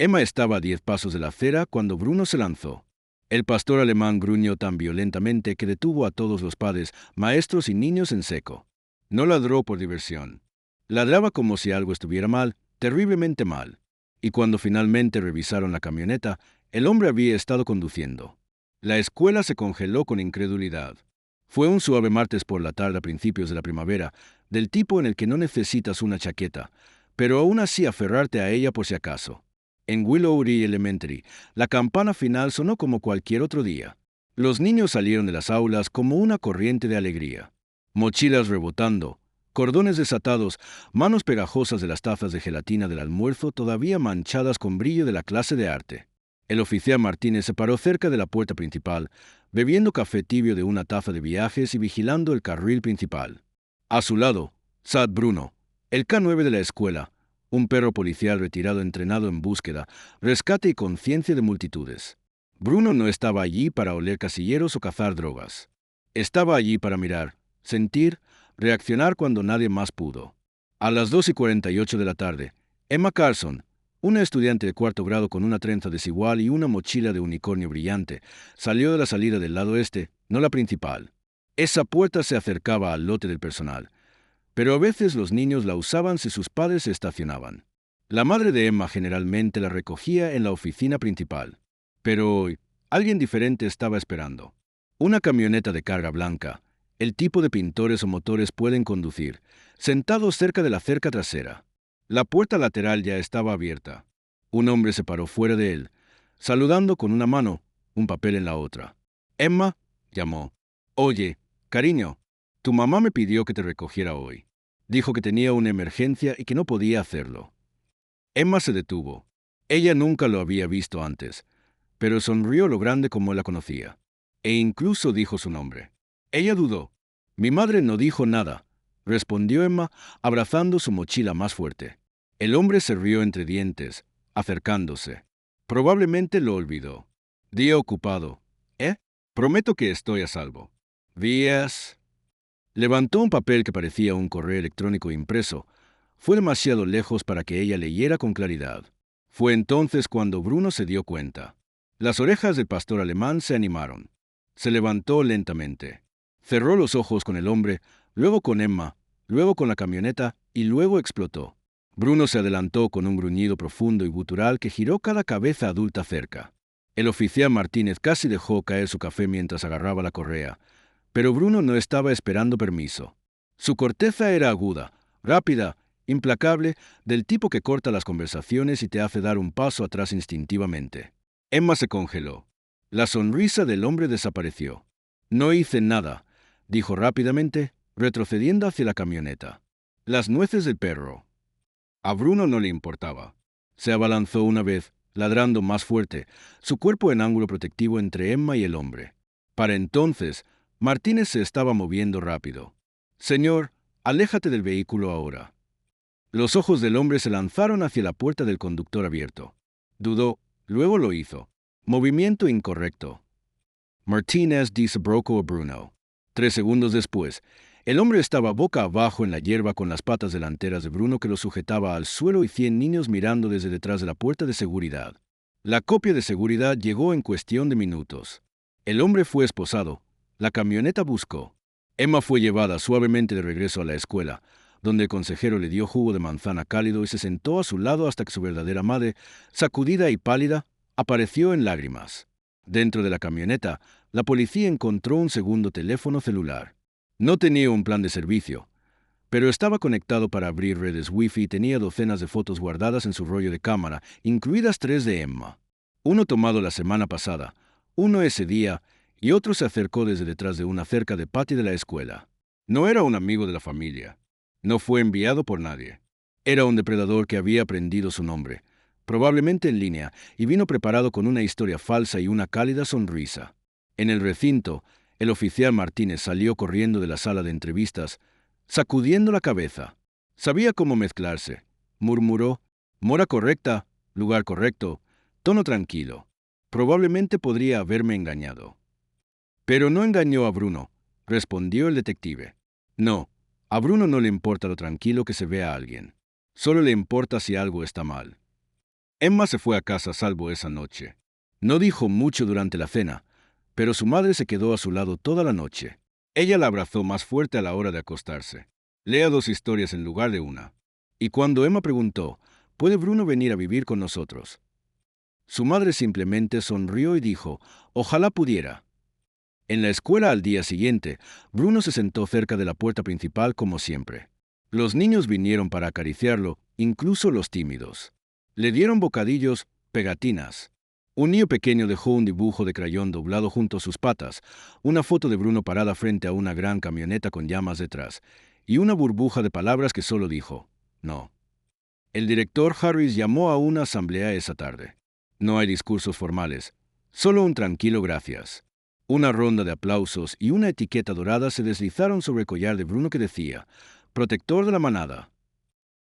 Emma estaba a 10 pasos de la acera cuando Bruno se lanzó. El pastor alemán gruñó tan violentamente que detuvo a todos los padres, maestros y niños en seco. No ladró por diversión. Ladraba como si algo estuviera mal, terriblemente mal. Y cuando finalmente revisaron la camioneta, el hombre había estado conduciendo. La escuela se congeló con incredulidad. Fue un suave martes por la tarde a principios de la primavera, del tipo en el que no necesitas una chaqueta, pero aún así aferrarte a ella por si acaso. En Willow-Ree Elementary, la campana final sonó como cualquier otro día. Los niños salieron de las aulas como una corriente de alegría. Mochilas rebotando, cordones desatados, manos pegajosas de las tazas de gelatina del almuerzo todavía manchadas con brillo de la clase de arte. El oficial Martínez se paró cerca de la puerta principal, bebiendo café tibio de una taza de viajes y vigilando el carril principal. A su lado, Sad Bruno, el K9 de la escuela, un perro policial retirado entrenado en búsqueda, rescate y conciencia de multitudes. Bruno no estaba allí para oler casilleros o cazar drogas. Estaba allí para mirar, sentir, reaccionar cuando nadie más pudo. A las 2:48 de la tarde, Emma Carson, una estudiante de cuarto grado con una trenza desigual y una mochila de unicornio brillante, salió de la salida del lado este, no la principal. Esa puerta se acercaba al lote del personal, pero a veces los niños la usaban si sus padres se estacionaban. La madre de Emma generalmente la recogía en la oficina principal. Pero hoy, alguien diferente estaba esperando. Una camioneta de carga blanca, el tipo de pintores o motores pueden conducir, sentado cerca de la cerca trasera. La puerta lateral ya estaba abierta. Un hombre se paró fuera de él, saludando con una mano, un papel en la otra. Emma, llamó. Oye, cariño, tu mamá me pidió que te recogiera hoy. Dijo que tenía una emergencia y que no podía hacerlo. Emma se detuvo. Ella nunca lo había visto antes, pero sonrió lo grande como la conocía. E incluso dijo su nombre. Ella dudó. Mi madre no dijo nada, respondió Emma, abrazando su mochila más fuerte. El hombre se rió entre dientes, acercándose. Probablemente lo olvidó. Día ocupado. ¿Eh? Prometo que estoy a salvo. Días. Levantó un papel que parecía un correo electrónico impreso. Fue demasiado lejos para que ella leyera con claridad. Fue entonces cuando Bruno se dio cuenta. Las orejas del pastor alemán se animaron. Se levantó lentamente. Cerró los ojos con el hombre, luego con Emma, luego con la camioneta y luego explotó. Bruno se adelantó con un gruñido profundo y gutural que giró cada cabeza adulta cerca. El oficial Martínez casi dejó caer su café mientras agarraba la correa. Pero Bruno no estaba esperando permiso. Su corteza era aguda, rápida, implacable, del tipo que corta las conversaciones y te hace dar un paso atrás instintivamente. Emma se congeló. La sonrisa del hombre desapareció. No hice nada, dijo rápidamente, retrocediendo hacia la camioneta. Las nueces del perro. A Bruno no le importaba. Se abalanzó una vez, ladrando más fuerte, su cuerpo en ángulo protectivo entre Emma y el hombre. Para entonces, Martínez se estaba moviendo rápido. Señor, aléjate del vehículo ahora. Los ojos del hombre se lanzaron hacia la puerta del conductor abierto. Dudó, luego lo hizo. Movimiento incorrecto. Martínez desabrocó a Bruno. 3 segundos después, el hombre estaba boca abajo en la hierba con las patas delanteras de Bruno que lo sujetaba al suelo y 100 niños mirando desde detrás de la puerta de seguridad. La copia de seguridad llegó en cuestión de minutos. El hombre fue esposado. La camioneta buscó. Emma fue llevada suavemente de regreso a la escuela, donde el consejero le dio jugo de manzana cálido y se sentó a su lado hasta que su verdadera madre, sacudida y pálida, apareció en lágrimas. Dentro de la camioneta, la policía encontró un segundo teléfono celular. No tenía un plan de servicio, pero estaba conectado para abrir redes Wi-Fi y tenía docenas de fotos guardadas en su rollo de cámara, incluidas 3 de Emma. Uno tomado la semana pasada, uno ese día, y otro se acercó desde detrás de una cerca de patio de la escuela. No era un amigo de la familia. No fue enviado por nadie. Era un depredador que había aprendido su nombre, probablemente en línea, y vino preparado con una historia falsa y una cálida sonrisa. En el recinto, el oficial Martínez salió corriendo de la sala de entrevistas, sacudiendo la cabeza. Sabía cómo mezclarse. Murmuró, mora correcta, lugar correcto, tono tranquilo. Probablemente podría haberme engañado. Pero no engañó a Bruno, respondió el detective. No, a Bruno no le importa lo tranquilo que se vea a alguien. Solo le importa si algo está mal. Emma se fue a casa a salvo esa noche. No dijo mucho durante la cena, pero su madre se quedó a su lado toda la noche. Ella la abrazó más fuerte a la hora de acostarse. Lea 2 historias en lugar de una. Y cuando Emma preguntó, ¿puede Bruno venir a vivir con nosotros? Su madre simplemente sonrió y dijo, ojalá pudiera. En la escuela al día siguiente, Bruno se sentó cerca de la puerta principal como siempre. Los niños vinieron para acariciarlo, incluso los tímidos. Le dieron bocadillos, pegatinas. Un niño pequeño dejó un dibujo de crayón doblado junto a sus patas, una foto de Bruno parada frente a una gran camioneta con llamas detrás, y una burbuja de palabras que solo dijo, no. El director Harris llamó a una asamblea esa tarde. No hay discursos formales, solo un tranquilo gracias. Una ronda de aplausos y una etiqueta dorada se deslizaron sobre el collar de Bruno que decía, protector de la manada.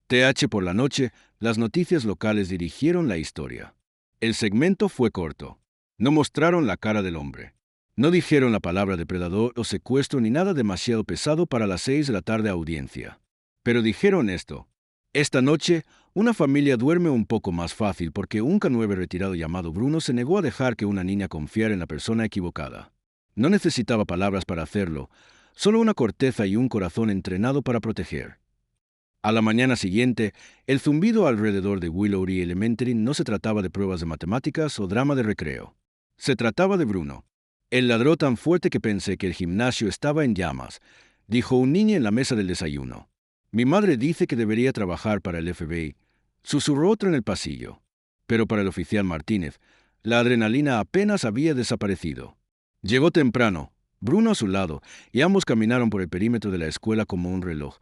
TH por la noche, las noticias locales dirigieron la historia. El segmento fue corto. No mostraron la cara del hombre. No dijeron la palabra depredador o secuestro ni nada demasiado pesado para las 6 de la tarde audiencia. Pero dijeron esto. Esta noche, una familia duerme un poco más fácil porque un K9 retirado llamado Bruno se negó a dejar que una niña confiara en la persona equivocada. No necesitaba palabras para hacerlo, solo una corteza y un corazón entrenado para proteger. A la mañana siguiente, el zumbido alrededor de Willow Elementary no se trataba de pruebas de matemáticas o drama de recreo. Se trataba de Bruno. Él ladró tan fuerte que pensé que el gimnasio estaba en llamas, dijo un niño en la mesa del desayuno. Mi madre dice que debería trabajar para el FBI, susurró otro en el pasillo. Pero para el oficial Martínez, la adrenalina apenas había desaparecido. Llegó temprano, Bruno a su lado, y ambos caminaron por el perímetro de la escuela como un reloj,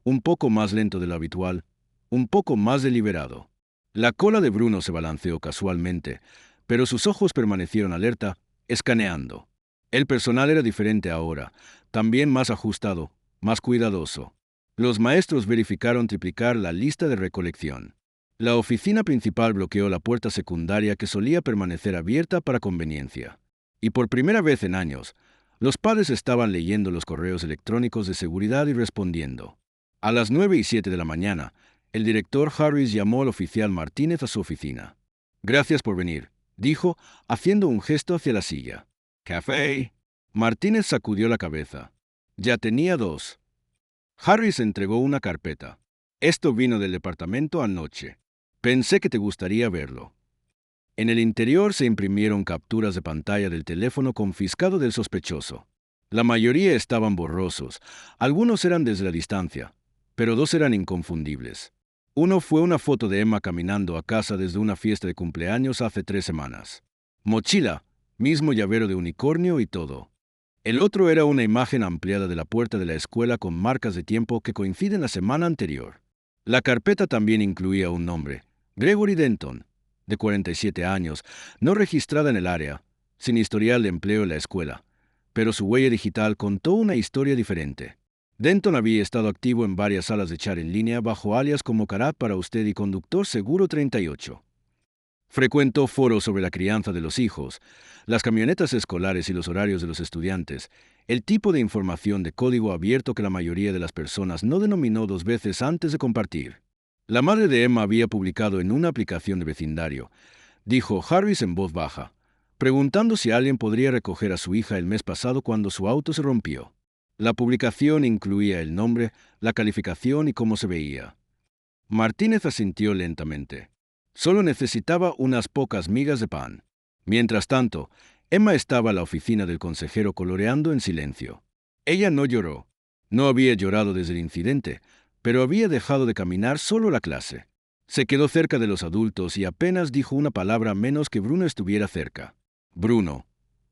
un poco más lento de lo habitual, un poco más deliberado. La cola de Bruno se balanceó casualmente, pero sus ojos permanecieron alerta, escaneando. El personal era diferente ahora, también más ajustado, más cuidadoso. Los maestros verificaron triplicar la lista de recolección. La oficina principal bloqueó la puerta secundaria que solía permanecer abierta para conveniencia. Y por primera vez en años, los padres estaban leyendo los correos electrónicos de seguridad y respondiendo. A las 9:07 de la mañana, el director Harris llamó al oficial Martínez a su oficina. Gracias por venir, dijo, haciendo un gesto hacia la silla. ¿Café? Martínez sacudió la cabeza. Ya tenía 2. Harris entregó una carpeta. Esto vino del departamento anoche. Pensé que te gustaría verlo. En el interior se imprimieron capturas de pantalla del teléfono confiscado del sospechoso. La mayoría estaban borrosos, algunos eran desde la distancia, pero 2 eran inconfundibles. Uno fue una foto de Emma caminando a casa desde una fiesta de cumpleaños hace 3 semanas. Mochila, mismo llavero de unicornio y todo. El otro era una imagen ampliada de la puerta de la escuela con marcas de tiempo que coinciden la semana anterior. La carpeta también incluía un nombre, Gregory Denton, de 47 años, no registrada en el área, sin historial de empleo en la escuela, pero su huella digital contó una historia diferente. Denton había estado activo en varias salas de chat en línea bajo alias como Carat para usted y Conductor Seguro 38. Frecuentó foros sobre la crianza de los hijos, las camionetas escolares y los horarios de los estudiantes, el tipo de información de código abierto que la mayoría de las personas no denominó 2 veces antes de compartir. La madre de Emma había publicado en una aplicación de vecindario, dijo Harris en voz baja, preguntando si alguien podría recoger a su hija el mes pasado cuando su auto se rompió. La publicación incluía el nombre, la calificación y cómo se veía. Martínez asintió lentamente. Solo necesitaba unas pocas migas de pan. Mientras tanto, Emma estaba en la oficina del consejero coloreando en silencio. Ella no lloró. No había llorado desde el incidente, pero había dejado de caminar solo la clase. Se quedó cerca de los adultos y apenas dijo una palabra menos que Bruno estuviera cerca. Bruno,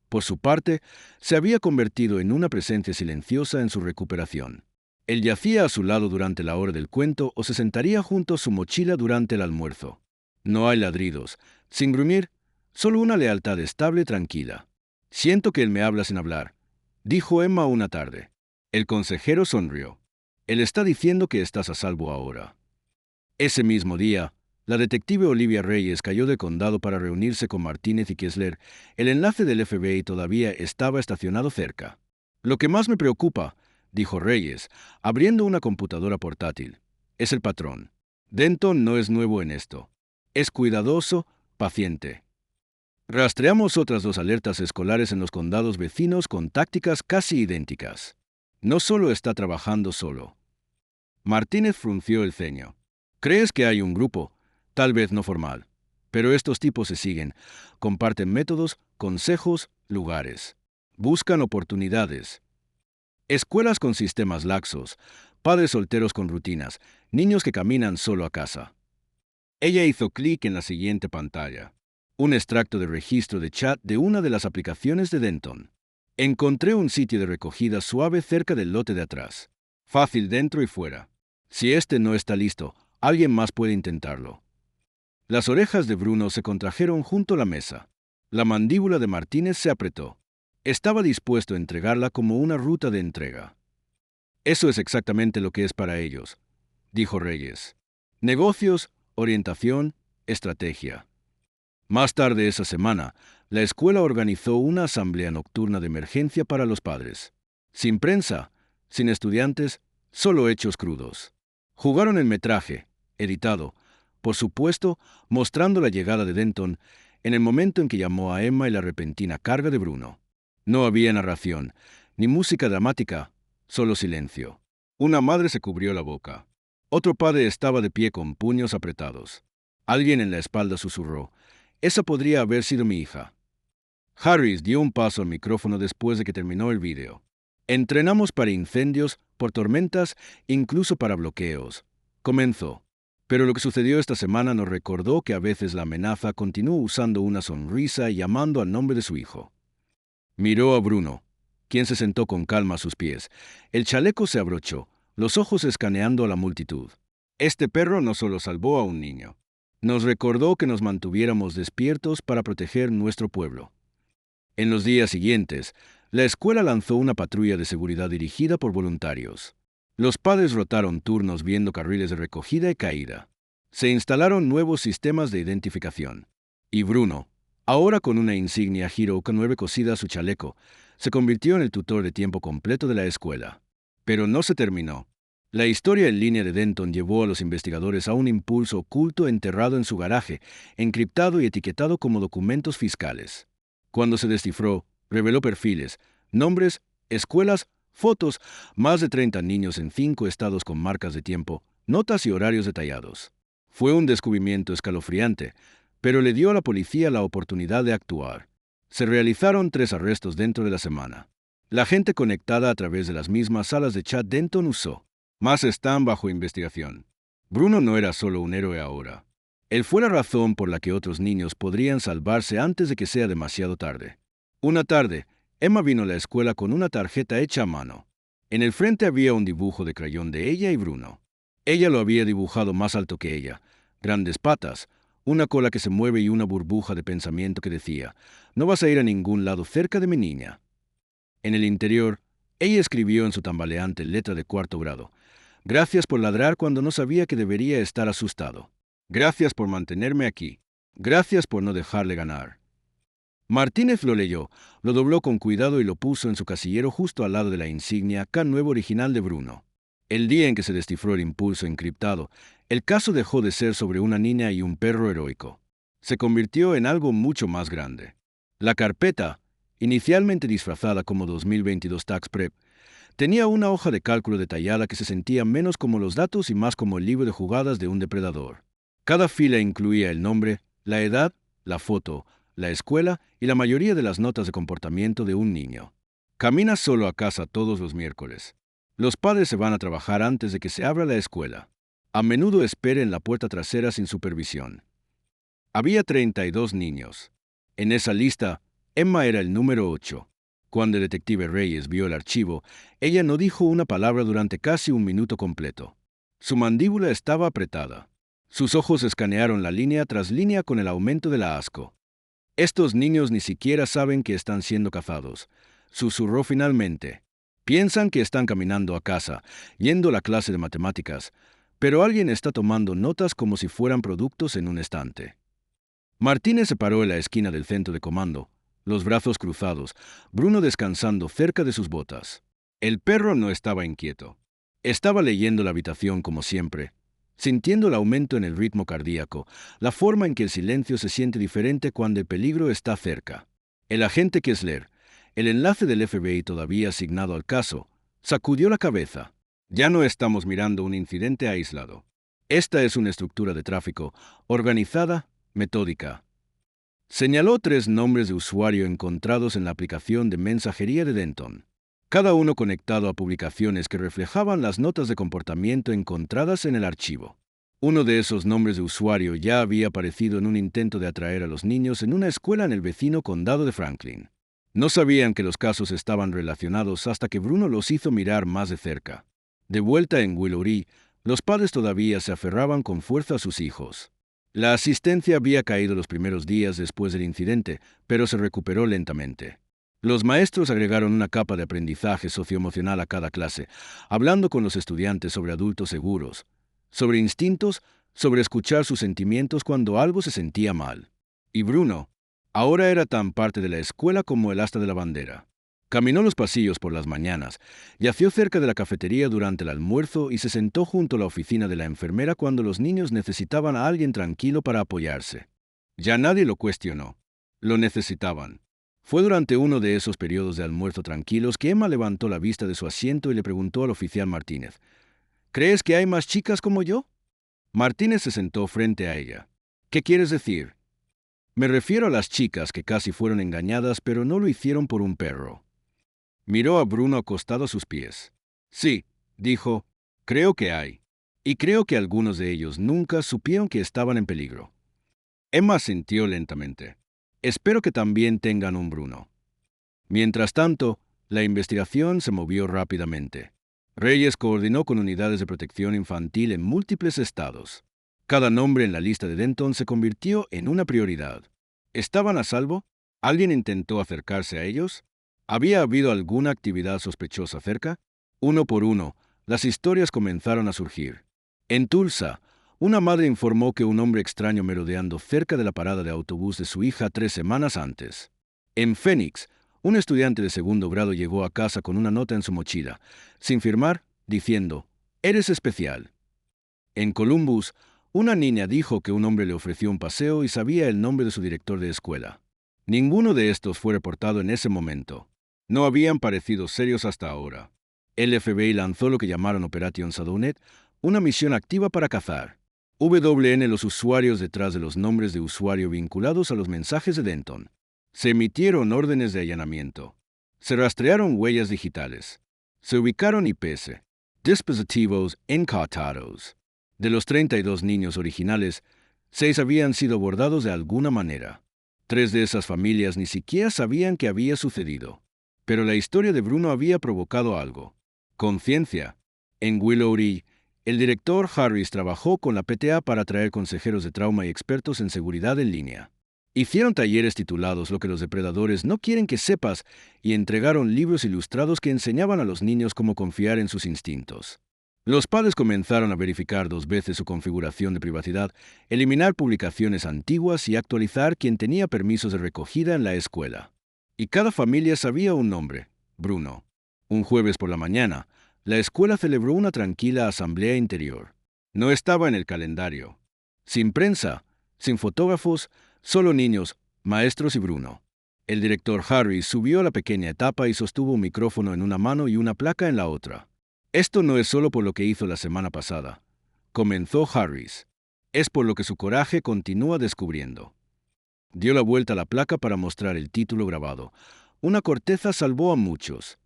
por su parte, se había convertido en una presencia silenciosa en su recuperación. Él yacía a su lado durante la hora del cuento o se sentaría junto a su mochila durante el almuerzo. No hay ladridos, sin gruñir, solo una lealtad estable y tranquila. Siento que él me habla sin hablar, dijo Emma una tarde. El consejero sonrió. Él está diciendo que estás a salvo ahora. Ese mismo día, la detective Olivia Reyes cayó de condado para reunirse con Martínez y Kessler. El enlace del FBI todavía estaba estacionado cerca. Lo que más me preocupa, dijo Reyes, abriendo una computadora portátil, es el patrón. Denton no es nuevo en esto. Es cuidadoso, paciente. Rastreamos otras 2 alertas escolares en los condados vecinos con tácticas casi idénticas. No solo está trabajando solo. Martínez frunció el ceño. ¿Crees que hay un grupo? Tal vez no formal. Pero estos tipos se siguen. Comparten métodos, consejos, lugares. Buscan oportunidades. Escuelas con sistemas laxos, padres solteros con rutinas, niños que caminan solo a casa. Ella hizo clic en la siguiente pantalla. Un extracto de registro de chat de una de las aplicaciones de Denton. Encontré un sitio de recogida suave cerca del lote de atrás. Fácil dentro y fuera. Si este no está listo, alguien más puede intentarlo. Las orejas de Bruno se contrajeron junto a la mesa. La mandíbula de Martínez se apretó. Estaba dispuesto a entregarla como una ruta de entrega. Eso es exactamente lo que es para ellos, dijo Reyes. Negocios, orientación, estrategia. Más tarde esa semana, la escuela organizó una asamblea nocturna de emergencia para los padres. Sin prensa, sin estudiantes, solo hechos crudos. Jugaron el metraje, editado, por supuesto, mostrando la llegada de Denton en el momento en que llamó a Emma y la repentina carga de Bruno. No había narración, ni música dramática, solo silencio. Una madre se cubrió la boca. Otro padre estaba de pie con puños apretados. Alguien en la espalda susurró: «Esa podría haber sido mi hija». Harris dio un paso al micrófono después de que terminó el vídeo. «Entrenamos para incendios, por tormentas, incluso para bloqueos», comenzó. Pero lo que sucedió esta semana nos recordó que a veces la amenaza continúa usando una sonrisa y llamando al nombre de su hijo. Miró a Bruno, quien se sentó con calma a sus pies. El chaleco se abrochó, los ojos escaneando a la multitud. Este perro no solo salvó a un niño, nos recordó que nos mantuviéramos despiertos para proteger nuestro pueblo. En los días siguientes, la escuela lanzó una patrulla de seguridad dirigida por voluntarios. Los padres rotaron turnos viendo carriles de recogida y caída. Se instalaron nuevos sistemas de identificación. Y Bruno, ahora con una insignia Hiroka 9 cosida a su chaleco, se convirtió en el tutor de tiempo completo de la escuela. Pero no se terminó. La historia en línea de Denton llevó a los investigadores a un impulso oculto enterrado en su garaje, encriptado y etiquetado como documentos fiscales. Cuando se descifró, reveló perfiles, nombres, escuelas, fotos, más de 30 niños en 5 estados con marcas de tiempo, notas y horarios detallados. Fue un descubrimiento escalofriante, pero le dio a la policía la oportunidad de actuar. Se realizaron 3 arrestos dentro de la semana. La gente conectada a través de las mismas salas de chat Denton usó. Más están bajo investigación. Bruno no era solo un héroe ahora. Él fue la razón por la que otros niños podrían salvarse antes de que sea demasiado tarde. Una tarde, Emma vino a la escuela con una tarjeta hecha a mano. En el frente había un dibujo de crayón de ella y Bruno. Ella lo había dibujado más alto que ella. Grandes patas, una cola que se mueve y una burbuja de pensamiento que decía: «No vas a ir a ningún lado cerca de mi niña». En el interior, ella escribió en su tambaleante letra de 4º grado: «Gracias por ladrar cuando no sabía que debería estar asustado. Gracias por mantenerme aquí. Gracias por no dejarle ganar». Martínez lo leyó, lo dobló con cuidado y lo puso en su casillero justo al lado de la insignia K9 original de Bruno. El día en que se descifró el impulso encriptado, el caso dejó de ser sobre una niña y un perro heroico. Se convirtió en algo mucho más grande. La carpeta, inicialmente disfrazada como 2022 Tax Prep, tenía una hoja de cálculo detallada que se sentía menos como los datos y más como el libro de jugadas de un depredador. Cada fila incluía el nombre, la edad, la foto, la escuela y la mayoría de las notas de comportamiento de un niño. Camina solo a casa todos los miércoles. Los padres se van a trabajar antes de que se abra la escuela. A menudo espera en la puerta trasera sin supervisión. Había 32 niños. En esa lista, Emma era el número 8. Cuando el detective Reyes vio el archivo, ella no dijo una palabra durante casi un minuto completo. Su mandíbula estaba apretada. Sus ojos escanearon la línea tras línea con el aumento del asco. «Estos niños ni siquiera saben que están siendo cazados», susurró finalmente. «Piensan que están caminando a casa, yendo a la clase de matemáticas, pero alguien está tomando notas como si fueran productos en un estante». Martínez se paró en la esquina del centro de comando, los brazos cruzados, Bruno descansando cerca de sus botas. El perro no estaba inquieto. Estaba leyendo la habitación como siempre, sintiendo el aumento en el ritmo cardíaco, la forma en que el silencio se siente diferente cuando el peligro está cerca. El agente Kessler, el enlace del FBI todavía asignado al caso, sacudió la cabeza. Ya no estamos mirando un incidente aislado. Esta es una estructura de tráfico organizada, metódica. Señaló 3 nombres de usuario encontrados en la aplicación de mensajería de Denton, cada uno conectado a publicaciones que reflejaban las notas de comportamiento encontradas en el archivo. Uno de esos nombres de usuario ya había aparecido en un intento de atraer a los niños en una escuela en el vecino condado de Franklin. No sabían que los casos estaban relacionados hasta que Bruno los hizo mirar más de cerca. De vuelta en Willow, los padres todavía se aferraban con fuerza a sus hijos. La asistencia había caído los primeros días después del incidente, pero se recuperó lentamente. Los maestros agregaron una capa de aprendizaje socioemocional a cada clase, hablando con los estudiantes sobre adultos seguros, sobre instintos, sobre escuchar sus sentimientos cuando algo se sentía mal. Y Bruno ahora era tan parte de la escuela como el asta de la bandera. Caminó los pasillos por las mañanas, yació cerca de la cafetería durante el almuerzo y se sentó junto a la oficina de la enfermera cuando los niños necesitaban a alguien tranquilo para apoyarse. Ya nadie lo cuestionó. Lo necesitaban. Fue durante uno de esos periodos de almuerzo tranquilos que Emma levantó la vista de su asiento y le preguntó al oficial Martínez, ¿crees que hay más chicas como yo? Martínez se sentó frente a ella. ¿Qué quieres decir? Me refiero a las chicas que casi fueron engañadas pero no lo hicieron por un perro. Miró a Bruno acostado a sus pies. Sí, dijo, creo que hay. Y creo que algunos de ellos nunca supieron que estaban en peligro. Emma sintió lentamente. Espero que también tengan un Bruno. Mientras tanto, la investigación se movió rápidamente. Reyes coordinó con unidades de protección infantil en múltiples estados. Cada nombre en la lista de Denton se convirtió en una prioridad. ¿Estaban a salvo? ¿Alguien intentó acercarse a ellos? ¿Había habido alguna actividad sospechosa cerca? Uno por uno, las historias comenzaron a surgir. En Tulsa, una madre informó que un hombre extraño merodeando cerca de la parada de autobús de su hija 3 semanas antes. En Phoenix, un estudiante de segundo grado llegó a casa con una nota en su mochila, sin firmar, diciendo, «Eres especial». En Columbus, una niña dijo que un hombre le ofreció un paseo y sabía el nombre de su director de escuela. Ninguno de estos fue reportado en ese momento. No habían parecido serios hasta ahora. El FBI lanzó lo que llamaron Operation Shadownet, una misión activa para cazar. Los usuarios detrás de los nombres de usuario vinculados a los mensajes de Denton. Se emitieron órdenes de allanamiento. Se rastrearon huellas digitales. Se ubicaron IPs, dispositivos incautados. De los 32 niños originales, 6 habían sido abordados de alguna manera. 3 de esas familias ni siquiera sabían qué había sucedido. Pero la historia de Bruno había provocado algo. Conciencia. En Willow, el director Harris trabajó con la PTA para atraer consejeros de trauma y expertos en seguridad en línea. Hicieron talleres titulados Lo que los depredadores no quieren que sepas y entregaron libros ilustrados que enseñaban a los niños cómo confiar en sus instintos. Los padres comenzaron a verificar 2 veces su configuración de privacidad, eliminar publicaciones antiguas y actualizar quien tenía permisos de recogida en la escuela. Y cada familia sabía un nombre, Bruno. Un jueves por la mañana, la escuela celebró una tranquila asamblea interior. No estaba en el calendario. Sin prensa, sin fotógrafos, solo niños, maestros y Bruno. El director Harris subió a la pequeña etapa y sostuvo un micrófono en una mano y una placa en la otra. Esto no es solo por lo que hizo la semana pasada, comenzó Harris. Es por lo que su coraje continúa descubriendo. Dio la vuelta a la placa para mostrar el título grabado. Una corteza salvó a muchos.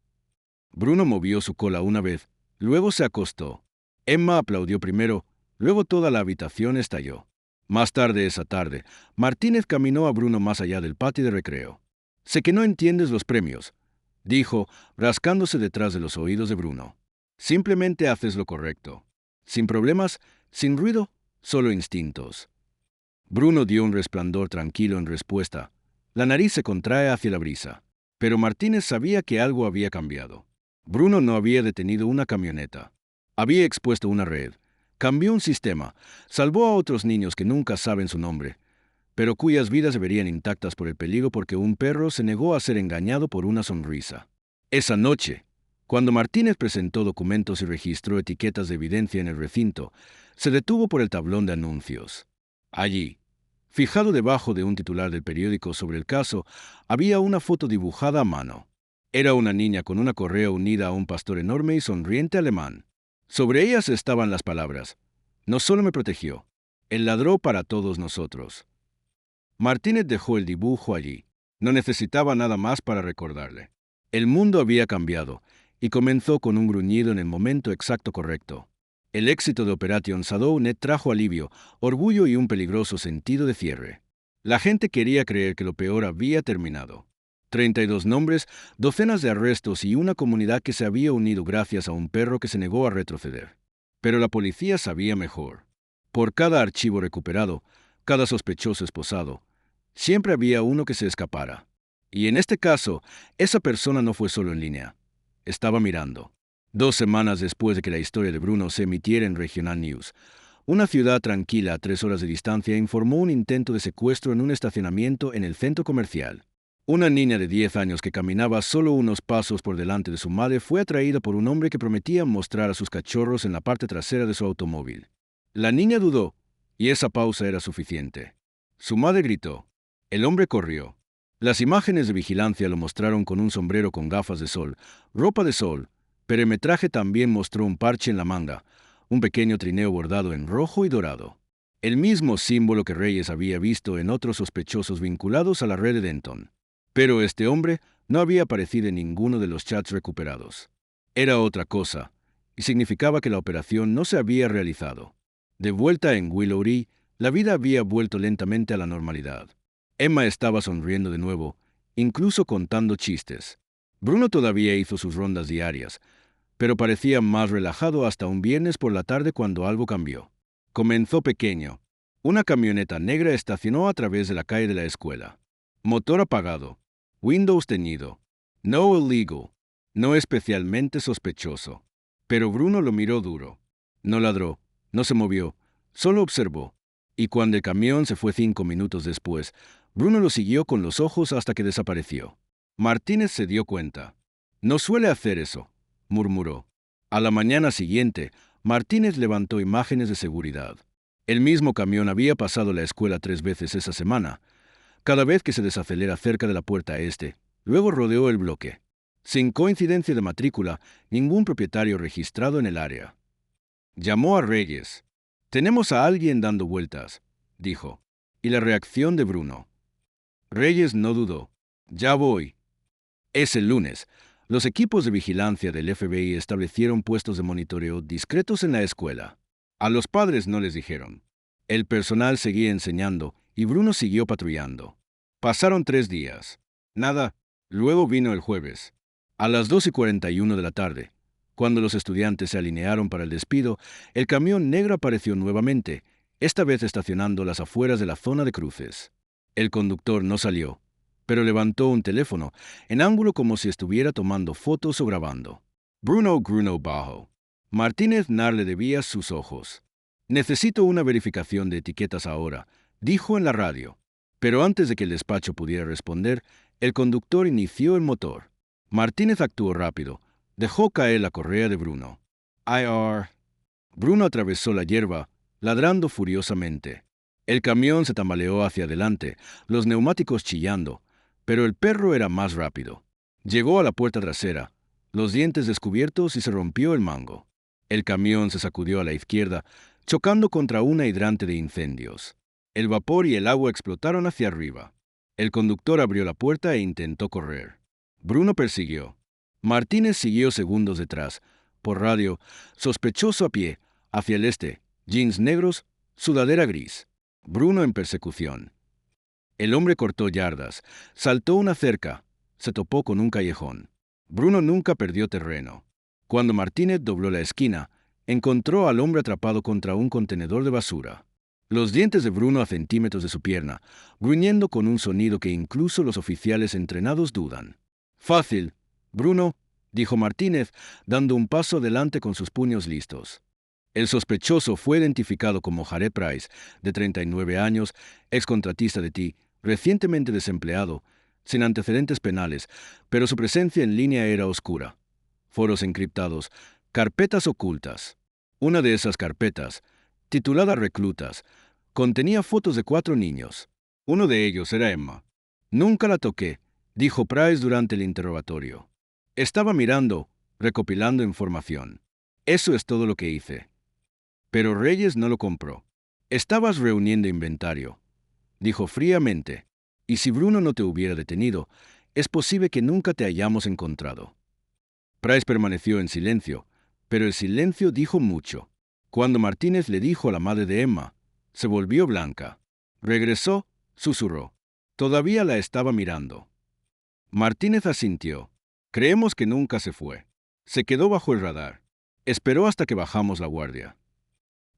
Bruno movió su cola una vez, luego se acostó. Emma aplaudió primero, luego toda la habitación estalló. Más tarde esa tarde, Martínez caminó a Bruno más allá del patio de recreo. «Sé que no entiendes los premios», dijo, rascándose detrás de los oídos de Bruno. «Simplemente haces lo correcto. Sin problemas, sin ruido, solo instintos». Bruno dio un resplandor tranquilo en respuesta. La nariz se contrae hacia la brisa. Pero Martínez sabía que algo había cambiado. Bruno no había detenido una camioneta. Había expuesto una red. Cambió un sistema. Salvó a otros niños que nunca saben su nombre, pero cuyas vidas se verían intactas por el peligro porque un perro se negó a ser engañado por una sonrisa. Esa noche, Cuando Martínez presentó documentos y registró etiquetas de evidencia en el recinto, se detuvo por el tablón de anuncios. Allí, fijado debajo de un titular del periódico sobre el caso, había una foto dibujada a mano. Era una niña con una correa unida a un pastor enorme y sonriente alemán. Sobre ellas estaban las palabras: "No solo me protegió, él ladró para todos nosotros". Martínez dejó el dibujo allí. No necesitaba nada más para recordarle. El mundo había cambiado, y comenzó con un gruñido en el momento exacto correcto. El éxito de Operation Sadownet trajo alivio, orgullo y un peligroso sentido de cierre. La gente quería creer que lo peor había terminado. 32 nombres, docenas de arrestos y una comunidad que se había unido gracias a un perro que se negó a retroceder. Pero la policía sabía mejor. Por cada archivo recuperado, cada sospechoso esposado, siempre había uno que se escapara. Y en este caso, esa persona no fue solo en línea. Estaba mirando. 2 semanas después de que la historia de Bruno se emitiera en Regional News, una ciudad tranquila a 3 horas de distancia informó un intento de secuestro en un estacionamiento en el centro comercial. Una niña de 10 años que caminaba solo unos pasos por delante de su madre fue atraída por un hombre que prometía mostrar a sus cachorros en la parte trasera de su automóvil. La niña dudó, y esa pausa era suficiente. Su madre gritó. El hombre corrió. Las imágenes de vigilancia lo mostraron con un sombrero con gafas de sol, ropa de sol, pero el metraje también mostró un parche en la manga, un pequeño trineo bordado en rojo y dorado. El mismo símbolo que Reyes había visto en otros sospechosos vinculados a la red de Denton. Pero este hombre no había aparecido en ninguno de los chats recuperados. Era otra cosa, y significaba que la operación no se había realizado. De vuelta en Willow, la vida había vuelto lentamente a la normalidad. Emma estaba sonriendo de nuevo, incluso contando chistes. Bruno todavía hizo sus rondas diarias, pero parecía más relajado hasta un viernes por la tarde cuando algo cambió. Comenzó pequeño. Una camioneta negra estacionó a través de la calle de la escuela. Motor apagado. Windows teñido. No illegal. No especialmente sospechoso. Pero Bruno lo miró duro. No ladró, no se movió, solo observó. Y cuando el camión se fue 5 minutos después, Bruno lo siguió con los ojos hasta que desapareció. Martínez se dio cuenta. No suele hacer eso, murmuró. A la mañana siguiente, Martínez levantó imágenes de seguridad. El mismo camión había pasado la escuela 3 veces esa semana, cada vez que se desacelera cerca de la puerta este, luego rodeó el bloque. Sin coincidencia de matrícula, ningún propietario registrado en el área. Llamó a Reyes. «Tenemos a alguien dando vueltas», dijo. Y la reacción de Bruno. Reyes no dudó. «Ya voy». Ese lunes, los equipos de vigilancia del FBI establecieron puestos de monitoreo discretos en la escuela. A los padres no les dijeron. El personal seguía enseñando y Bruno siguió patrullando. Pasaron 3 días. Nada. Luego vino el jueves. A las 2:41 de la tarde, cuando los estudiantes se alinearon para el despido, el camión negro apareció nuevamente, esta vez estacionando a las afueras de la zona de cruces. El conductor no salió, pero levantó un teléfono, en ángulo como si estuviera tomando fotos o grabando. Bruno gruñó bajo. Martínez le debía sus ojos. «Necesito una verificación de etiquetas ahora», dijo en la radio. Pero antes de que el despacho pudiera responder, el conductor inició el motor. Martínez actuó rápido. Dejó caer la correa de Bruno. IR. Bruno atravesó la hierba, ladrando furiosamente. El camión se tambaleó hacia adelante, los neumáticos chillando, pero el perro era más rápido. Llegó a la puerta trasera, los dientes descubiertos y se rompió el mango. El camión se sacudió a la izquierda, chocando contra una hidrante de incendios. El vapor y el agua explotaron hacia arriba. El conductor abrió la puerta e intentó correr. Bruno persiguió. Martínez siguió segundos detrás. Por radio, sospechoso a pie, hacia el este, jeans negros, sudadera gris. Bruno en persecución. El hombre cortó yardas, saltó una cerca, se topó con un callejón. Bruno nunca perdió terreno. Cuando Martínez dobló la esquina, encontró al hombre atrapado contra un contenedor de basura. Los dientes de Bruno a centímetros de su pierna, gruñendo con un sonido que incluso los oficiales entrenados dudan. «Fácil, Bruno», dijo Martínez, dando un paso adelante con sus puños listos. El sospechoso fue identificado como Jared Price, de 39 años, excontratista de TI, recientemente desempleado, sin antecedentes penales, pero su presencia en línea era oscura. foros encriptados, carpetas ocultas. Una de esas carpetas, titulada Reclutas, contenía fotos de 4 niños. Uno de ellos era Emma. Nunca la toqué, dijo Price durante el interrogatorio. Estaba mirando, recopilando información. Eso es todo lo que hice. Pero Reyes no lo compró. Estabas reuniendo inventario, dijo fríamente. Y si Bruno no te hubiera detenido, es posible que nunca te hayamos encontrado. Price permaneció en silencio, pero el silencio dijo mucho. Cuando Martínez le dijo a la madre de Emma, se volvió blanca. Regresó, susurró. Todavía la estaba mirando. Martínez asintió. Creemos que nunca se fue. Se quedó bajo el radar. Esperó hasta que bajamos la guardia.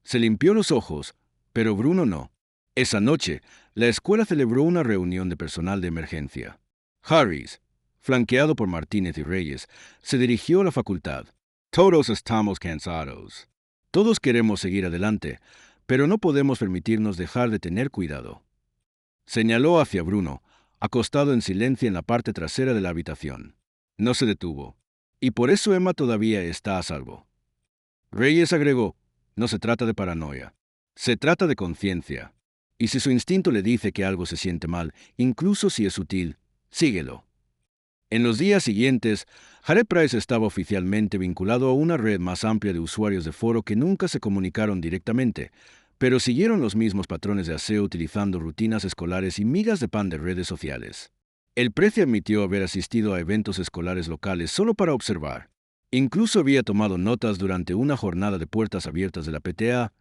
Se limpió los ojos, pero Bruno no. Esa noche, la escuela celebró una reunión de personal de emergencia. Harris, flanqueado por Martínez y Reyes, se dirigió a la facultad. Todos estamos cansados. Todos queremos seguir adelante, pero no podemos permitirnos dejar de tener cuidado. Señaló hacia Bruno, acostado en silencio en la parte trasera de la habitación. No se detuvo. Y por eso Emma todavía está a salvo. Reyes agregó, no se trata de paranoia. Se trata de conciencia. Y si su instinto le dice que algo se siente mal, incluso si es sutil, síguelo. En los días siguientes, Jared Price estaba oficialmente vinculado a una red más amplia de usuarios de foro que nunca se comunicaron directamente, pero siguieron los mismos patrones de aseo utilizando rutinas escolares y migas de pan de redes sociales. El prece admitió haber asistido a eventos escolares locales solo para observar. Incluso había tomado notas durante una jornada de puertas abiertas de la PTA,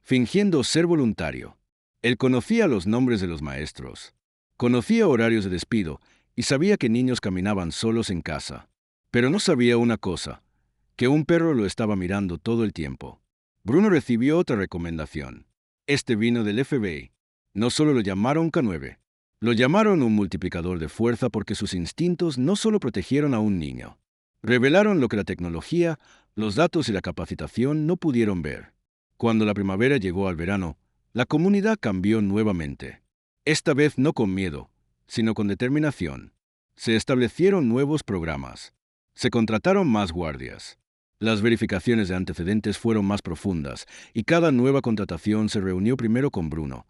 fingiendo ser voluntario. Él conocía los nombres de los maestros, conocía horarios de despido y sabía que niños caminaban solos en casa. Pero no sabía una cosa, que un perro lo estaba mirando todo el tiempo. Bruno recibió otra recomendación. Este vino del FBI. No solo lo llamaron K9, lo llamaron un multiplicador de fuerza porque sus instintos no solo protegieron a un niño. Revelaron lo que la tecnología, los datos y la capacitación no pudieron ver. Cuando la primavera llegó al verano, la comunidad cambió nuevamente. Esta vez no con miedo, sino con determinación. Se establecieron nuevos programas. Se contrataron más guardias. Las verificaciones de antecedentes fueron más profundas, y cada nueva contratación se reunió primero con Bruno.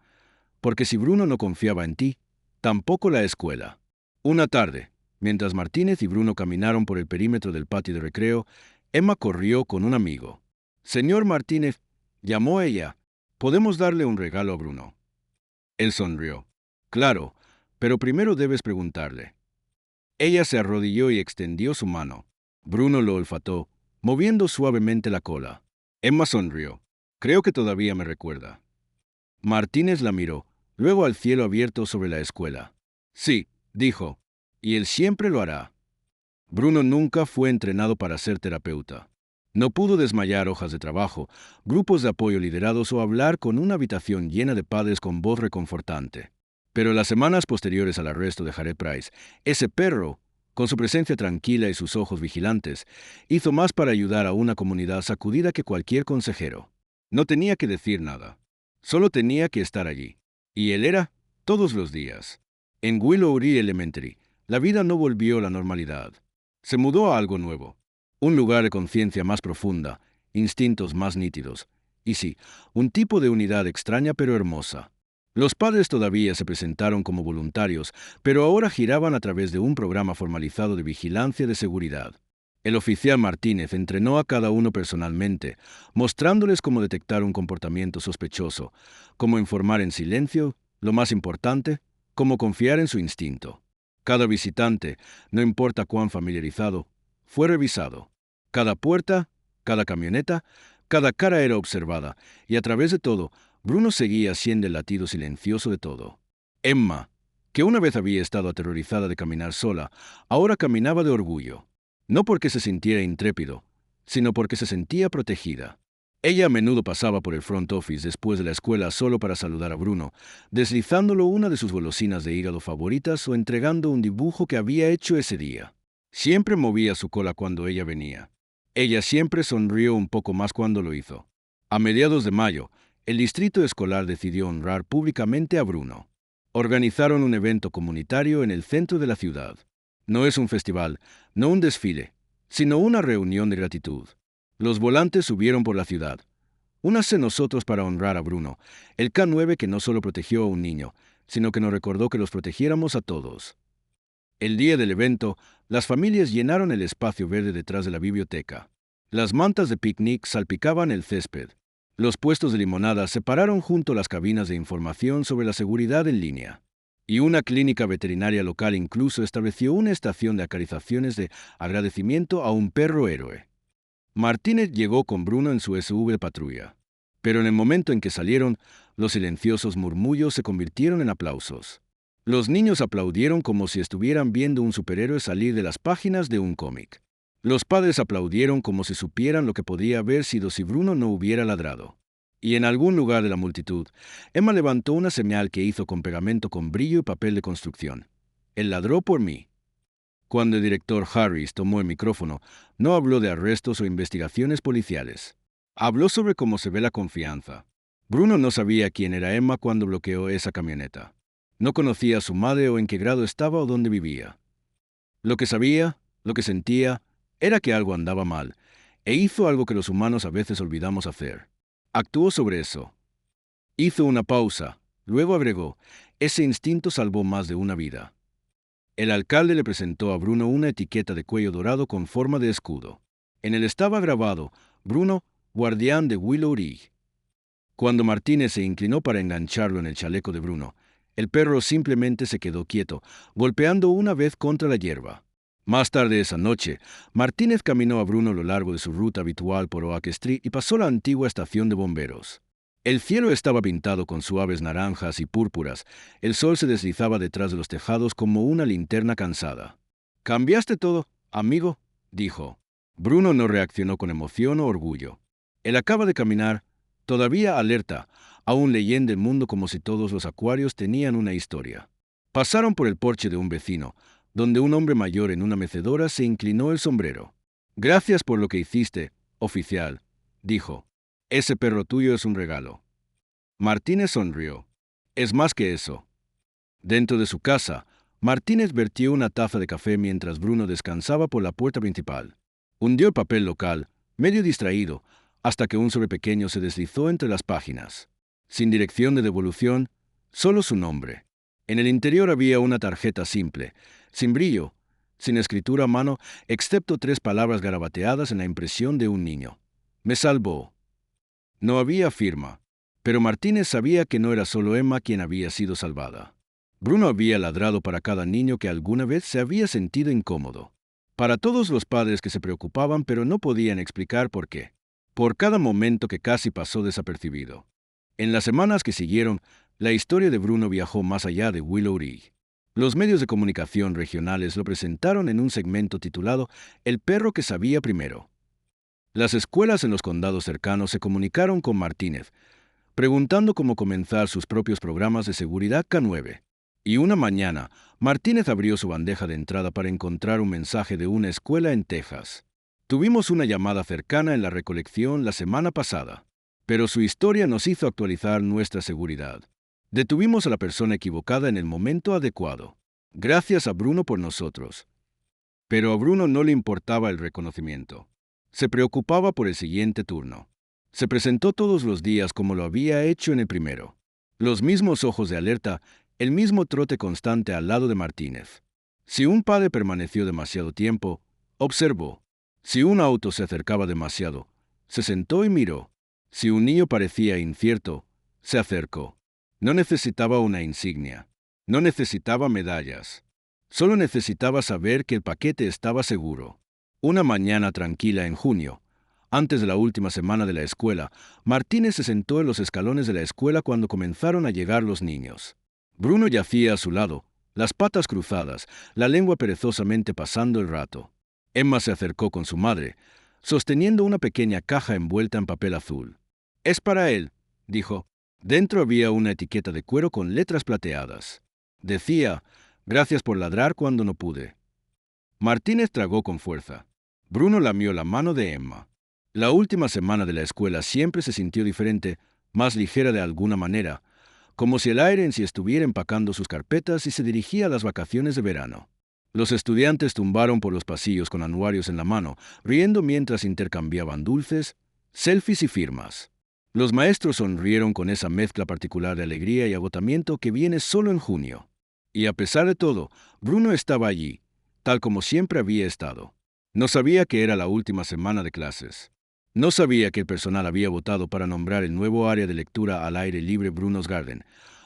Porque si Bruno no confiaba en ti, tampoco la escuela. Una tarde, mientras Martínez y Bruno caminaron por el perímetro del patio de recreo, Emma corrió con un amigo. «Señor Martínez», llamó ella, «¿podemos darle un regalo a Bruno?» Él sonrió. «Claro, pero primero debes preguntarle». Ella se arrodilló y extendió su mano. Bruno lo olfató, moviendo suavemente la cola. Emma sonrió. «Creo que todavía me recuerda». Martínez la miró, luego al cielo abierto sobre la escuela. «Sí», dijo, «y él siempre lo hará». Bruno nunca fue entrenado para ser terapeuta. No pudo desmayar hojas de trabajo, grupos de apoyo liderados o hablar con una habitación llena de padres con voz reconfortante. Pero en las semanas posteriores al arresto de Jared Price, ese perro, con su presencia tranquila y sus ojos vigilantes, hizo más para ayudar a una comunidad sacudida que cualquier consejero. No tenía que decir nada. Solo tenía que estar allí. Y él era, todos los días. En Willow-Ree Elementary, la vida no volvió a la normalidad. Se mudó a algo nuevo. Un lugar de conciencia más profunda, instintos más nítidos. Y sí, un tipo de unidad extraña pero hermosa. Los padres todavía se presentaron como voluntarios, pero ahora giraban a través de un programa formalizado de vigilancia de seguridad. El oficial Martínez entrenó a cada uno personalmente, mostrándoles cómo detectar un comportamiento sospechoso, cómo informar en silencio, lo más importante, cómo confiar en su instinto. Cada visitante, no importa cuán familiarizado, fue revisado. Cada puerta, cada camioneta, cada cara era observada, y a través de todo, Bruno seguía siendo el latido silencioso de todo. Emma, que una vez había estado aterrorizada de caminar sola, ahora caminaba de orgullo. No porque se sintiera intrépido, sino porque se sentía protegida. Ella a menudo pasaba por el front office después de la escuela solo para saludar a Bruno, deslizándolo una de sus golosinas de hígado favoritas o entregando un dibujo que había hecho ese día. Siempre movía su cola cuando ella venía. Ella siempre sonrió un poco más cuando lo hizo. A mediados de mayo, el distrito escolar decidió honrar públicamente a Bruno. Organizaron un evento comunitario en el centro de la ciudad. No es un festival, no un desfile, sino una reunión de gratitud. Los volantes subieron por la ciudad. Únase nosotros para honrar a Bruno, el K9 que no solo protegió a un niño, sino que nos recordó que los protegiéramos a todos. El día del evento, las familias llenaron el espacio verde detrás de la biblioteca. Las mantas de picnic salpicaban el césped. Los puestos de limonada se pararon junto a las cabinas de información sobre la seguridad en línea. Y una clínica veterinaria local incluso estableció una estación de acarizaciones de agradecimiento a un perro héroe. Martínez llegó con Bruno en su SUV de patrulla. Pero en el momento en que salieron, los silenciosos murmullos se convirtieron en aplausos. Los niños aplaudieron como si estuvieran viendo un superhéroe salir de las páginas de un cómic. Los padres aplaudieron como si supieran lo que podría haber sido si Bruno no hubiera ladrado. Y en algún lugar de la multitud, Emma levantó una señal que hizo con pegamento con brillo y papel de construcción. Él ladró por mí. Cuando el director Harris tomó el micrófono, no habló de arrestos o investigaciones policiales. Habló sobre cómo se ve la confianza. Bruno no sabía quién era Emma cuando bloqueó esa camioneta. No conocía a su madre o en qué grado estaba o dónde vivía. Lo que sabía, lo que sentía, era que algo andaba mal, e hizo algo que los humanos a veces olvidamos hacer. Actuó sobre eso. Hizo una pausa, luego agregó, ese instinto salvó más de una vida. El alcalde le presentó a Bruno una etiqueta de cuello dorado con forma de escudo. En él estaba grabado, Bruno, guardián de Willow Ridge. Cuando Martínez se inclinó para engancharlo en el chaleco de Bruno, el perro simplemente se quedó quieto, golpeando una vez contra la hierba. Más tarde esa noche, Martínez caminó a Bruno a lo largo de su ruta habitual por Oak Street y pasó la antigua estación de bomberos. El cielo estaba pintado con suaves naranjas y púrpuras. El sol se deslizaba detrás de los tejados como una linterna cansada. «¿Cambiaste todo, amigo?», dijo. Bruno no reaccionó con emoción o orgullo. Él acaba de caminar, todavía alerta, aún leyendo el mundo como si todos los acuarios tenían una historia. Pasaron por el porche de un vecino, donde un hombre mayor en una mecedora se inclinó el sombrero. «Gracias por lo que hiciste, oficial», dijo. «Ese perro tuyo es un regalo». Martínez sonrió. «Es más que eso». Dentro de su casa, Martínez vertió una taza de café mientras Bruno descansaba por la puerta principal. Hundió el papel local, medio distraído, hasta que un sobre pequeño se deslizó entre las páginas. Sin dirección de devolución, solo su nombre. En el interior había una tarjeta simple, sin brillo, sin escritura a mano, excepto 3 palabras garabateadas en la impresión de un niño. «Me salvó». No había firma, pero Martínez sabía que no era solo Emma quien había sido salvada. Bruno había ladrado para cada niño que alguna vez se había sentido incómodo. Para todos los padres que se preocupaban pero no podían explicar por qué. Por cada momento que casi pasó desapercibido. En las semanas que siguieron, la historia de Bruno viajó más allá de Willow Ridge. Los medios de comunicación regionales lo presentaron en un segmento titulado «El perro que sabía primero». Las escuelas en los condados cercanos se comunicaron con Martínez, preguntando cómo comenzar sus propios programas de seguridad K9. Y una mañana, Martínez abrió su bandeja de entrada para encontrar un mensaje de una escuela en Texas. «Tuvimos una llamada cercana en la recolección la semana pasada, pero su historia nos hizo actualizar nuestra seguridad. Detuvimos a la persona equivocada en el momento adecuado. Gracias a Bruno por nosotros». Pero a Bruno no le importaba el reconocimiento. Se preocupaba por el siguiente turno. Se presentó todos los días como lo había hecho en el primero. Los mismos ojos de alerta, el mismo trote constante al lado de Martínez. Si un padre permaneció demasiado tiempo, observó. Si un auto se acercaba demasiado, se sentó y miró. Si un niño parecía incierto, se acercó. No necesitaba una insignia. No necesitaba medallas. Solo necesitaba saber que el paquete estaba seguro. Una mañana tranquila en junio, antes de la última semana de la escuela, Martínez se sentó en los escalones de la escuela cuando comenzaron a llegar los niños. Bruno yacía a su lado, las patas cruzadas, la lengua perezosamente pasando el rato. Emma se acercó con su madre, sosteniendo una pequeña caja envuelta en papel azul. «Es para él», dijo. Dentro había una etiqueta de cuero con letras plateadas. Decía, «Gracias por ladrar cuando no pude». Martínez tragó con fuerza. Bruno lamió la mano de Emma. La última semana de la escuela siempre se sintió diferente, más ligera de alguna manera, como si el aire en sí estuviera empacando sus carpetas y se dirigía a las vacaciones de verano. Los estudiantes tumbaron por los pasillos con anuarios en la mano, riendo mientras intercambiaban dulces, selfies y firmas. Los maestros sonrieron con esa mezcla particular de alegría y agotamiento que viene solo en junio. Y a pesar de todo, Bruno estaba allí, tal como siempre había estado. No sabía que era la última semana de clases. No sabía que el personal había votado para nombrar el nuevo área de lectura al aire libre Bruno's Garden,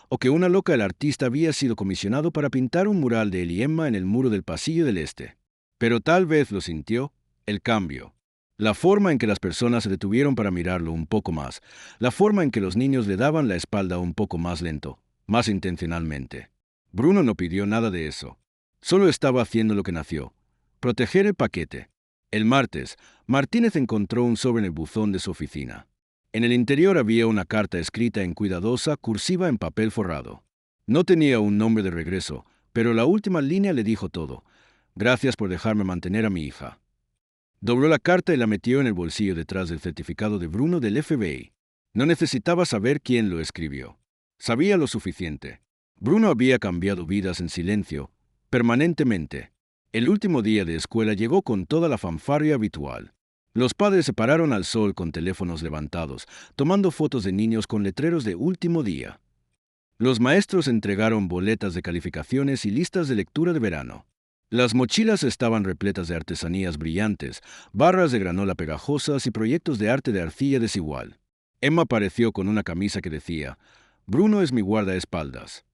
o que una loca del artista había sido comisionado para pintar un mural de él y Emma en el muro del pasillo del este. Pero tal vez lo sintió, el cambio. La forma en que las personas se detuvieron para mirarlo un poco más, la forma en que los niños le daban la espalda un poco más lento, más intencionalmente. Bruno no pidió nada de eso. Solo estaba haciendo lo que nació: proteger el paquete. El martes, Martínez encontró un sobre en el buzón de su oficina. En el interior había una carta escrita en cuidadosa cursiva en papel forrado. No tenía un nombre de regreso, pero la última línea le dijo todo: gracias por dejarme mantener a mi hija. Dobló la carta y la metió en el bolsillo detrás del certificado de Bruno del FBI. No necesitaba saber quién lo escribió. Sabía lo suficiente. Bruno había cambiado vidas en silencio, permanentemente. El último día de escuela llegó con toda la fanfarria habitual. Los padres se pararon al sol con teléfonos levantados, tomando fotos de niños con letreros de último día. Los maestros entregaron boletas de calificaciones y listas de lectura de verano. Las mochilas estaban repletas de artesanías brillantes, barras de granola pegajosas y proyectos de arte de arcilla desigual. Emma apareció con una camisa que decía: Bruno es mi guardaespaldas.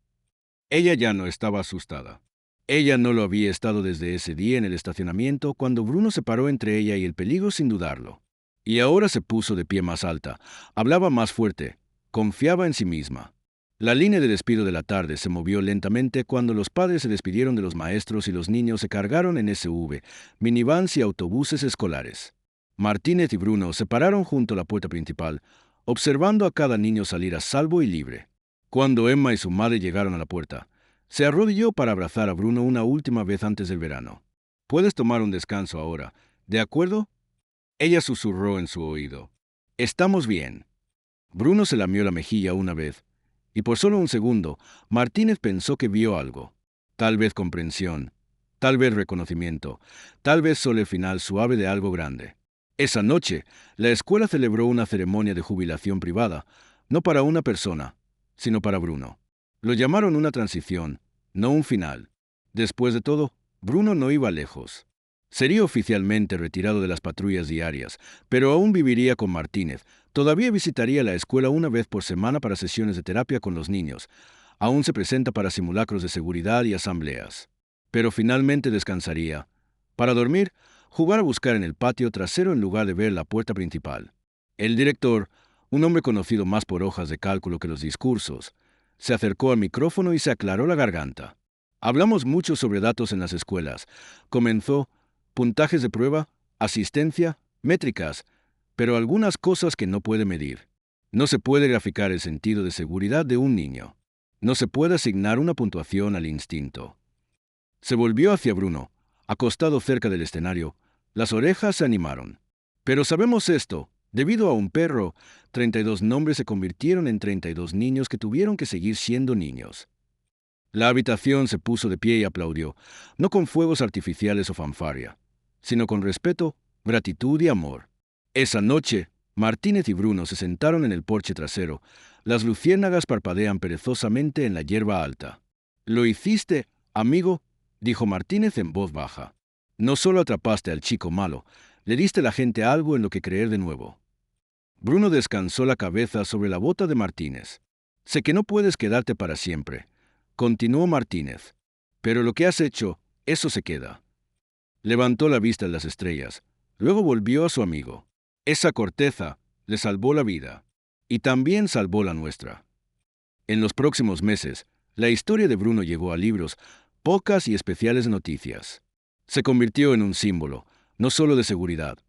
Ella ya no estaba asustada. Ella no lo había estado desde ese día en el estacionamiento cuando Bruno se paró entre ella y el peligro sin dudarlo. Y ahora se puso de pie más alta, hablaba más fuerte, confiaba en sí misma. La línea de despido de la tarde se movió lentamente cuando los padres se despidieron de los maestros y los niños se cargaron en SUV, minivans y autobuses escolares. Martínez y Bruno se pararon junto a la puerta principal, observando a cada niño salir a salvo y libre. Cuando Emma y su madre llegaron a la puerta, se arrodilló para abrazar a Bruno una última vez antes del verano. Puedes tomar un descanso ahora, ¿de acuerdo? Ella susurró en su oído: estamos bien. Bruno se lamió la mejilla una vez, y por solo un segundo, Martínez pensó que vio algo. Tal vez comprensión, tal vez reconocimiento, tal vez solo el final suave de algo grande. Esa noche, la escuela celebró una ceremonia de jubilación privada, no para una persona, sino para Bruno. Lo llamaron una transición, no un final. Después de todo, Bruno no iba lejos. Sería oficialmente retirado de las patrullas diarias, pero aún viviría con Martínez. Todavía visitaría la escuela una vez por semana para sesiones de terapia con los niños. Aún se presenta para simulacros de seguridad y asambleas. Pero finalmente descansaría. Para dormir, jugar a buscar en el patio trasero en lugar de ver la puerta principal. El director, un hombre conocido más por hojas de cálculo que los discursos, se acercó al micrófono y se aclaró la garganta. Hablamos mucho sobre datos en las escuelas. Comenzó: puntajes de prueba, asistencia, métricas, pero algunas cosas que no puede medir. No se puede graficar el sentido de seguridad de un niño. No se puede asignar una puntuación al instinto. Se volvió hacia Bruno, acostado cerca del escenario. Las orejas se animaron. Pero sabemos esto: debido a un perro, 32 nombres se convirtieron en 32 niños que tuvieron que seguir siendo niños. La habitación se puso de pie y aplaudió, no con fuegos artificiales o fanfarria, sino con respeto, gratitud y amor. Esa noche, Martínez y Bruno se sentaron en el porche trasero. Las luciérnagas parpadean perezosamente en la hierba alta. «Lo hiciste, amigo», dijo Martínez en voz baja. «No solo atrapaste al chico malo, le diste a la gente algo en lo que creer de nuevo». Bruno descansó la cabeza sobre la bota de Martínez. «Sé que no puedes quedarte para siempre», continuó Martínez, «pero lo que has hecho, eso se queda». Levantó la vista a las estrellas, luego volvió a su amigo. «Esa corteza le salvó la vida, y también salvó la nuestra». En los próximos meses, la historia de Bruno llegó a libros, podcasts y especiales de noticias. Se convirtió en un símbolo, no solo de seguridad,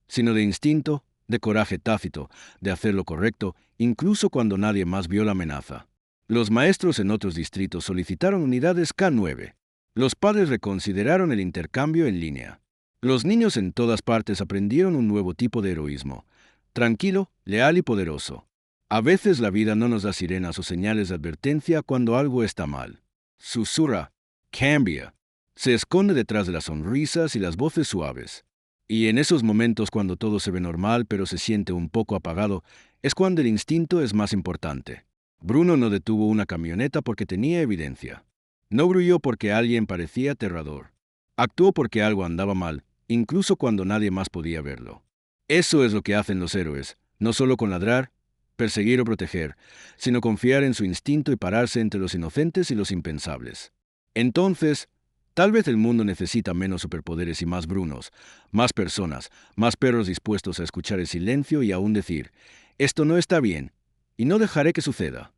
sino de instinto, de coraje tácito, de hacer lo correcto, incluso cuando nadie más vio la amenaza. Los maestros en otros distritos solicitaron unidades K9. Los padres reconsideraron el intercambio en línea. Los niños en todas partes aprendieron un nuevo tipo de heroísmo: tranquilo, leal y poderoso. A veces la vida no nos da sirenas o señales de advertencia cuando algo está mal. Susurra: cambia. Se esconde detrás de las sonrisas y las voces suaves. Y en esos momentos cuando todo se ve normal pero se siente un poco apagado, es cuando el instinto es más importante. Bruno no detuvo una camioneta porque tenía evidencia. No gruñó porque alguien parecía aterrador. Actuó porque algo andaba mal, incluso cuando nadie más podía verlo. Eso es lo que hacen los héroes, no solo con ladrar, perseguir o proteger, sino confiar en su instinto y pararse entre los inocentes y los impensables. Entonces, tal vez el mundo necesita menos superpoderes y más Brunos, más personas, más perros dispuestos a escuchar el silencio y aún decir, esto no está bien, y no dejaré que suceda.